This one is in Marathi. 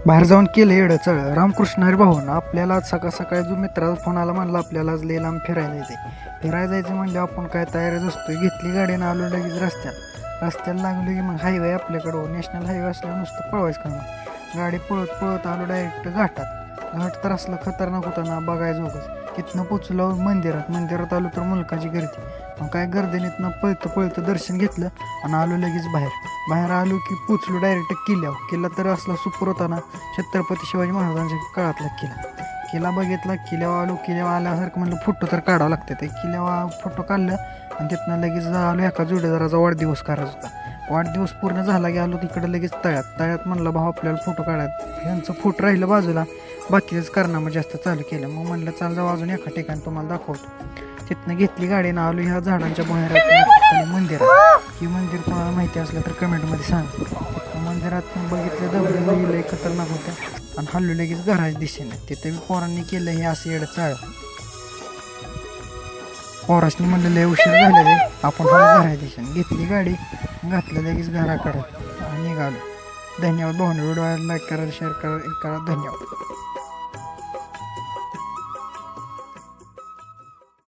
बाहेर जाऊन केलं येडं चळ रामकृष्ण हरी भाऊन आपल्याला आज सकाळ सकाळी जो मित्राचा फोन आला म्हणला आपल्याला आज लय लांब फिरायला जायचं म्हणजे आपण काय तयारीच असतोय. घेतली गाडीनं आलो लगेच रस्त्याला लागलो की मग हायवे आपल्याकडं नॅशनल हायवे असल्यावर नुसतं पळवायचं का मग गाडी पळत पळत आलो डायरेक्ट घाट तर असलं खतरनाक होता ना बघायचं उगाच. तिथनं पोचलो मंदिरात आलो तर मुलकाची गर्दी. मग काय गर्दीनीतनं पळतं दर्शन घेतलं आणि आलो लगेच बाहेर आलो की पोचलो डायरेक्ट किल्ला तर असला सुपर होता ना, छत्रपती शिवाजी महाराजांच्या काळातला किल्ला बघितला. किल्ल्यावर आल्यासारखं म्हणलं फोटो तर काढावं लागतं. ते किल्ल्यावर फोटो काढलं आणि तिथनं लगेच आलो एका जोडीदाराचा वाढदिवस करायचा होता. वाढदिवस पूर्ण झाला की आलो तिकडं लगेच तळ्यात म्हणलं भाऊ आपल्याला फोटो काढायचा. यांचं फोटो राहिलं बाजूला, बाकीच कारनामं जास्त चालू केलं. मग म्हणलं चाल जाऊ अजून एका ठिकाणी तुम्हाला दाखवतो. तिथनं घेतली गाडीनं आलो ह्या झाडांच्या बाहेर मंदिरात. ही मंदिर कोणाला माहिती असलं तर कमेंटमध्ये सांग. मंदिरात बघितलं दगड लय खतरनाक होत्या आणि हल्लो लगेच घराच्या दिशेने. तिथे पोरांनी केलं हे असं येडं चाळ. पोरासनी म्हणलं लय उशीर झालेले आपण घराच्या दिशेने घेतली गाडी, घातलं लगेच घराकडं आणि निघालो. धन्यवाद भाऊने. व्हिडिओ लाईक करा, शेअर करा, धन्यवाद.